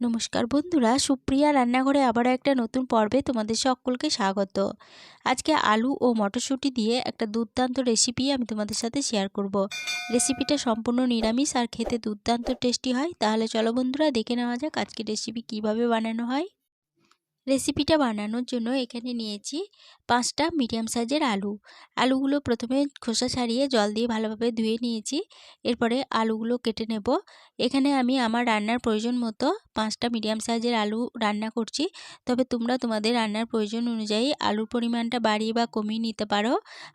নমস্কার বন্ধুরা, সুপ্রিয়া রান্নাঘরে আবারও একটা নতুন পর্বে তোমাদের সকলকে স্বাগত। আজকে আলু ও মটরশুঁটি দিয়ে একটা দুর্দান্ত রেসিপি আমি তোমাদের সাথে শেয়ার করব। রেসিপিটা সম্পূর্ণ নিরামিষ আর খেতে দুর্দান্ত টেস্টি হয়। তাহলে চলো বন্ধুরা, দেখে নেওয়া যাক আজকে রেসিপি কিভাবে বানানো হয়। রেসিপিটা বানানোর জন্য এখানে নিয়েছি 5টা মিডিয়াম সাইজের আলুগুলো প্রথমে খোসা ছাড়িয়ে জল দিয়ে ভালোভাবে ধুয়ে নিয়েছি। এরপরে আলুগুলো কেটে নেব। এখানে আমি আমার রান্নার প্রয়োজন মতো 5টা মিডিয়াম সাইজের আলু রান্না করছি। তবে তোমরা তোমাদের রান্নার প্রয়োজন অনুযায়ী আলুর পরিমাণটা বাড়িয়ে বা কমিয়ে নিতে পারো।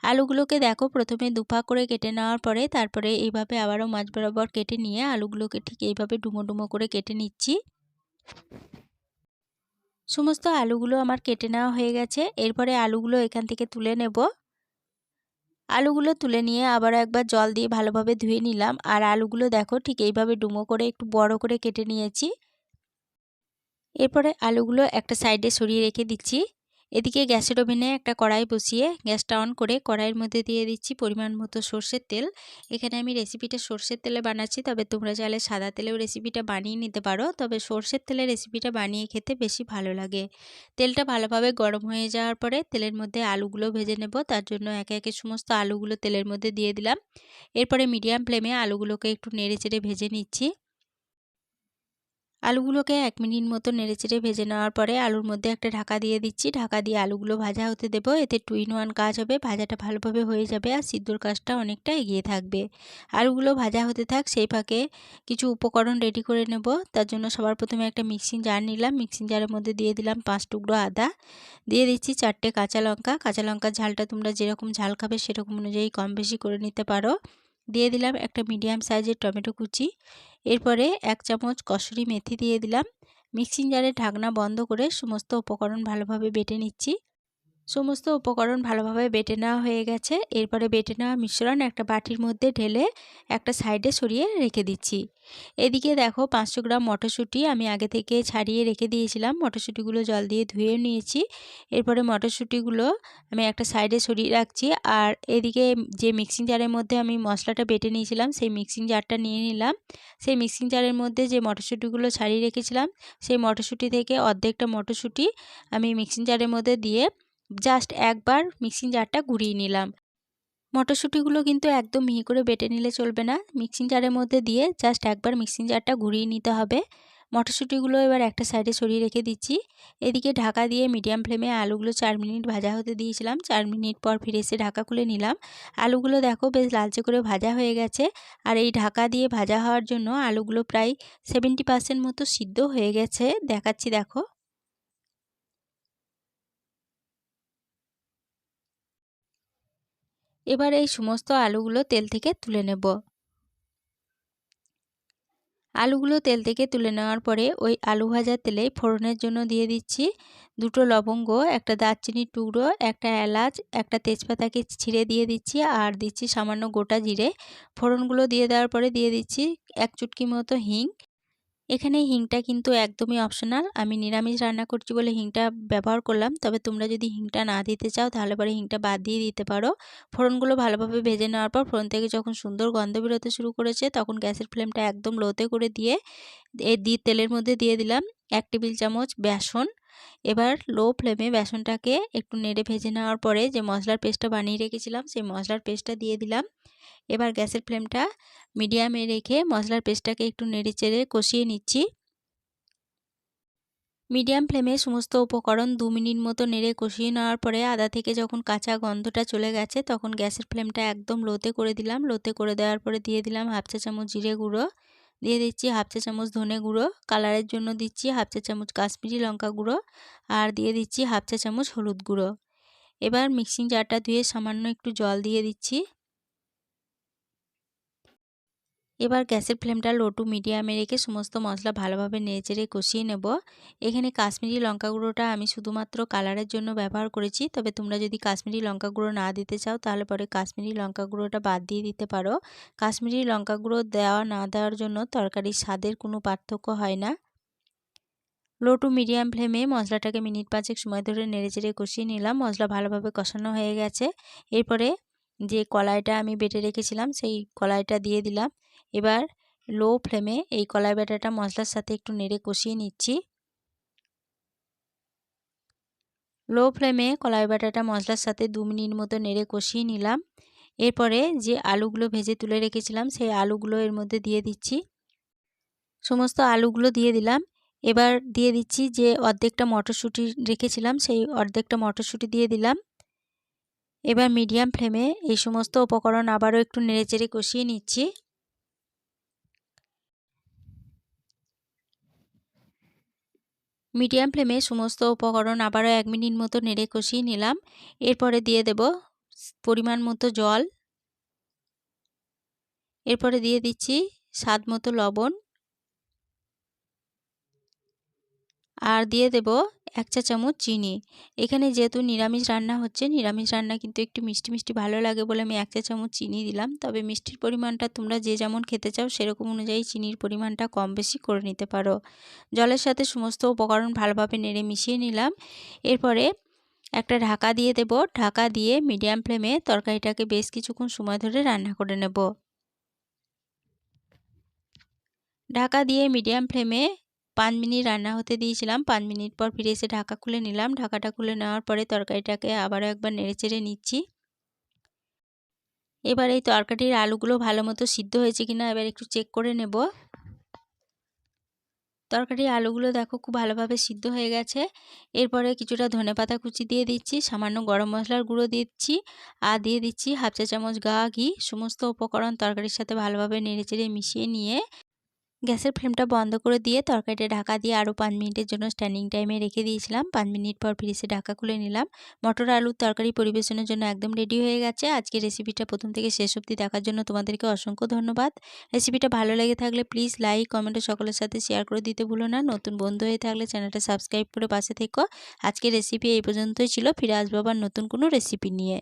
আলুগুলোকে দেখো প্রথমে দুফা করে কেটে নেওয়ার পরে তারপরে এইভাবে আবারও মাঝ বরাবর কেটে নিয়ে আলুগুলোকে ঠিক এইভাবে ডুমো ডুমো করে কেটে নিচ্ছি। সমস্ত আলুগুলো আমার কেটে নেওয়া হয়ে গেছে। এরপরে আলুগুলো এখান থেকে তুলে নেব। আলুগুলো তুলে নিয়ে আবার একবার জল দিয়ে ভালোভাবে ধুয়ে নিলাম। আর আলুগুলো দেখো ঠিক এইভাবে ডুমো করে একটু বড় করে কেটে নিয়েছি। এরপরে আলুগুলো একটা সাইডে সরিয়ে রেখে দিচ্ছি। এদিকে গ্যাসের ওভেনে একটা কড়াই বসিয়ে গ্যাসটা অন করে কড়াইয়ের মধ্যে দিয়ে দিচ্ছি পরিমাণ মতো সর্ষের তেল। এখানে আমি রেসিপিটা সর্ষের তেলে বানাচ্ছি, তবে তোমরা চাইলে সাদা তেলেও রেসিপিটা বানিয়ে নিতে পারো। তবে সর্ষের তেলে রেসিপিটা বানিয়ে খেতে বেশি ভালো লাগে। তেলটা ভালোভাবে গরম হয়ে যাওয়ার পরে তেলের মধ্যে আলুগুলো ভেজে নেব। তার জন্য একে একে সমস্ত আলুগুলো তেলের মধ্যে দিয়ে দিলাম। এরপরে মিডিয়াম ফ্লেমে আলুগুলোকে একটু নেড়ে চেড়ে ভেজে নিচ্ছি। আলুগুলোকে 1 মিনিট মতো নেড়েচেড়ে ভেজে নেওয়ার পরে আলুর মধ্যে একটা ঢাকা দিয়ে দিচ্ছি। ঢাকা দিয়ে আলুগুলো ভাজা হতে দেবো। এতে 2 in 1 কাজ হবে, ভাজাটা ভালোভাবে হয়ে যাবে আর সিদ্ধর কাজটা অনেকটা এগিয়ে থাকবে। আলুগুলো ভাজা হতে থাক, সেই ফাঁকে কিছু উপকরণ রেডি করে নেব। তার জন্য সবার প্রথমে একটা মিক্সিং জার নিলাম। মিক্সিং জারের মধ্যে দিয়ে দিলাম 5 টুকরো আদা, দিয়ে দিচ্ছি 4টে কাঁচা লঙ্কা। কাঁচা লঙ্কার ঝালটা তোমরা যেরকম ঝাল খাবে সেরকম অনুযায়ী কম বেশি করে নিতে পারো। দিয়ে দিলাম একটা মিডিয়াম সাইজের টমেটো কুচি। এরপরে 1 চামচ কসুরি মেথি দিয়ে দিলাম। মিক্সিং জারের ঢাকনা বন্ধ করে সমস্ত উপকরণ ভালোভাবে বেটে নিচ্ছি। সমস্ত উপকরণ ভালোভাবে বেটে নেওয়া হয়ে গেছে। এরপরে বেটে নেওয়া মিশ্রণ একটা বাটির মধ্যে ঢেলে একটা সাইডে সরিয়ে রেখে দিচ্ছি। এদিকে দেখো 500 গ্রাম মটরশুঁটি আমি আগে থেকে ছাড়িয়ে রেখে দিয়েছিলাম। মটরশুঁটিগুলো জল দিয়ে ধুয়ে নিয়েছি। এরপরে মটরশুঁটিগুলো আমি একটা সাইডে সরিয়ে রাখছি। আর এদিকে যে মিক্সিং জারের মধ্যে আমি মশলাটা বেটে নিয়েছিলাম সেই মিক্সিং জারটা নিয়ে নিলাম। সেই মিক্সিং জারের মধ্যে যে মটরশুঁটিগুলো ছাড়িয়ে রেখেছিলাম সেই মটরশুঁটি থেকে অর্ধেকটা মটরশুঁটি আমি মিক্সিং জারের মধ্যে দিয়ে জাস্ট একবার মিক্সিং জারটা ঘুরিয়ে নিলাম। মটরশুঁটিগুলো কিন্তু একদম মিহি করে বেটে নিলে চলবে না। মিক্সিং জারের মধ্যে দিয়ে জাস্ট একবার মিক্সিং জারটা ঘুরিয়ে নিতে হবে। মটরশুঁটিগুলো এবার একটা সাইডে সরিয়ে রেখে দিচ্ছি। এদিকে ঢাকা দিয়ে মিডিয়াম ফ্লেমে আলুগুলো 4 মিনিট ভাজা হতে দিয়েছিলাম। 4 মিনিট পর ফিরে এসে ঢাকা খুলে নিলাম। আলুগুলো দেখো বেশ লালচে করে ভাজা হয়ে গেছে। আর এই ঢাকা দিয়ে ভাজা হওয়ার জন্য আলুগুলো প্রায় 70% মতো সিদ্ধ হয়ে গেছে। দেখাচ্ছি দেখো। এবার এই সমস্ত আলুগুলো তেল থেকে তুলে নেব। আলুগুলো তেল থেকে তুলে নেওয়ার পরে ওই আলু ভাজার তেলে ফোড়নের জন্য দিয়ে দিচ্ছি 2টো লবঙ্গ, একটা দারচিনির টুকরো, একটা এলাচ, একটা তেজপাতাকে ছিঁড়ে দিয়ে দিচ্ছি আর দিচ্ছি সামান্য গোটা জিরে। ফোড়নগুলো দিয়ে দেওয়ার পরে দিয়ে দিচ্ছি 1 চুটকি মতো হিং। এখানে হিংটা কিন্তু একদমই অপশনাল। আমি নিরামিষ রান্না করছি বলে হিংটা ব্যবহার করলাম। তবে তোমরা যদি হিংটা না দিতে চাও তাহলে পরে হিংটা বাদ দিয়ে দিতে পারো। ফোড়নগুলো ভালোভাবে ভেজে নেওয়ার পর ফোড়ন থেকে যখন সুন্দর গন্ধ বেরোতে শুরু করেছে তখন গ্যাসের ফ্লেমটা একদম লোতে করে দিয়ে তেলের মধ্যে দিয়ে দিলাম 1 টেবিল চামচ বেসন। এবার লো ফ্লেমে বেসনটাকে একটু নেড়ে ভেজে নেওয়ার পরে যে মশলার পেস্টটা বানিয়ে রেখেছিলাম সেই মশলার পেস্টটা দিয়ে দিলাম। এবার গ্যাসের ফ্লেমটা মিডিয়ামে রেখে মশলার পেস্টটাকে একটু নেড়ে চেড়ে কষিয়ে নিচ্ছি। মিডিয়াম ফ্লেমে সমস্ত উপকরণ 2 মিনিট মতো নেড়ে কষিয়ে নেওয়ার পরে আদা থেকে যখন কাঁচা গন্ধটা চলে গেছে তখন গ্যাসের ফ্লেমটা একদম লোতে করে দিলাম। লোতে করে দেওয়ার পরে দিয়ে দিলাম 1/2 চা চামচ জিরে গুঁড়ো, দিয়ে দিচ্ছি 1/2 চা চামচ ধনে গুঁড়ো, কালারের জন্য দিচ্ছি 1/2 চা চামচ কাশ্মীরি লঙ্কা গুঁড়ো আর দিয়ে দিচ্ছি 1/2 চা চামচ হলুদ গুঁড়ো। এবার মিক্সিং জারটা ধুয়ে সামান্য একটু জল দিয়ে দিচ্ছি। এবার গ্যাসের ফ্লেমটা লো টু মিডিয়ামে রেখে সমস্ত মশলা ভালোভাবে নেড়েচেড়ে কষিয়ে নেব। এখানে কাশ্মীরি লঙ্কা গুঁড়োটা আমি শুধুমাত্র কালারের জন্য ব্যবহার করেছি। তবে তোমরা যদি কাশ্মীরি লঙ্কা গুঁড়ো না দিতে চাও তাহলে পরে কাশ্মীরি লঙ্কা গুঁড়োটা বাদ দিয়ে দিতে পারো। কাশ্মীরি লঙ্কা গুঁড়ো দেওয়া না দেওয়ার জন্য তরকারির স্বাদের কোনো পার্থক্য হয় না। লো টু মিডিয়াম ফ্লেমে মশলাটাকে মিনিট 5 সময় ধরে নেড়েচেড়ে কষিয়ে নিলাম। মশলা ভালোভাবে কষানো হয়ে গেছে। এরপরে যে কলাইটা আমি বেটে রেখেছিলাম সেই কলাইটা দিয়ে দিলাম। এবার লো ফ্লেমে এই কলাই বাটাটা মশলার সাথে একটু নেড়ে কষিয়ে নিচ্ছি। লো ফ্লেমে কলাই বাটাটা মশলার সাথে 2 মিনিট মতো নেড়ে কষিয়ে নিলাম। এরপরে যে আলুগুলো ভেজে তুলে রেখেছিলাম সেই আলুগুলো এর মধ্যে দিয়ে দিচ্ছি। সমস্ত আলুগুলো দিয়ে দিলাম। এবার দিয়ে দিচ্ছি যে অর্ধেকটা মটরশুঁটি রেখেছিলাম সেই অর্ধেকটা মটরশুঁটি দিয়ে দিলাম। এবার মিডিয়াম ফ্লেমে এই সমস্ত উপকরণ আবারও একটু নেড়েচেড়ে কষিয়ে নিচ্ছি। মিডিয়াম ফ্লেমে সমস্ত উপকরণ আবারও 1 মিনিট মতো নেড়ে কষিয়ে নিলাম। এরপরে দিয়ে দেব পরিমাণ মতো জল। এরপরে দিয়ে দিচ্ছি স্বাদ মতো লবণ। আর দিয়ে দেব 1 চা চামচ চিনি। এখানে যেহেতু নিরামিষ রান্না হচ্ছে, নিরামিষ রান্না কিন্তু একটু মিষ্টি মিষ্টি ভালো লাগে বলে আমি 1 চা চামচ চিনি দিলাম। তবে মিষ্টির পরিমাণটা তোমরা যে যেমন খেতে চাও সেরকম অনুযায়ী চিনির পরিমাণটা কম বেশি করে নিতে পারো। জলের সাথে সমস্ত উপকরণ ভালোভাবে নেড়ে মিশিয়ে নিলাম। এরপরে একটা ঢাকা দিয়ে দেব। ঢাকা দিয়ে মিডিয়াম ফ্লেমে তরকারিটাকে বেশ কিছুক্ষণ সময় ধরে রান্না করে নেব। ঢাকা দিয়ে মিডিয়াম ফ্লেমে 5 মিনিট রান্না হতে দিয়েছিলাম। 5 মিনিট পর ফিরে এসে ঢাকা খুলে নিলাম। ঢাকাটা খুলে নেওয়ার পরে তরকারিটাকে আবারও একবার নেড়েচেড়ে নিচ্ছি। এবার এই তরকারির আলুগুলো ভালো মতো সিদ্ধ হয়েছে কিনা এবার একটু চেক করে নেব। তরকারির আলুগুলো দেখো খুব ভালোভাবে সিদ্ধ হয়ে গেছে। এরপরে কিছুটা ধনেপাতা কুচি দিয়ে দিচ্ছি, সামান্য গরম মশলার গুঁড়ো দিচ্ছি আর দিয়ে দিচ্ছি 1/2 চা চামচ ঘি। সমস্ত উপকরণ তরকারির সাথে ভালোভাবে নেড়েচেড়ে মিশিয়ে নিয়ে গ্যাসের ফ্লেমটা বন্ধ করে দিয়ে তরকারিটা ঢাকা দিয়ে আরও 5 মিনিটের জন্য স্ট্যান্ডিং টাইমে রেখে দিয়েছিলাম। 5 মিনিট পর ফিরে এসে ঢাকা খুলে নিলাম। মটর আলুর তরকারি পরিবেশনের জন্য একদম রেডি হয়ে গেছে। আজকের রেসিপিটা প্রথম থেকে শেষ অবধি দেখার জন্য তোমাদেরকে অসংখ্য ধন্যবাদ। রেসিপিটা ভালো লেগে থাকলে প্লিজ লাইক কমেন্টে সকলের সাথে শেয়ার করে দিতে ভুলো না। নতুন বন্ধু হয়ে থাকলে চ্যানেলটা সাবস্ক্রাইব করে পাশে থেকো। আজকের রেসিপি এই পর্যন্তই ছিল। ফিরে আসবো আবার নতুন কোনো রেসিপি নিয়ে।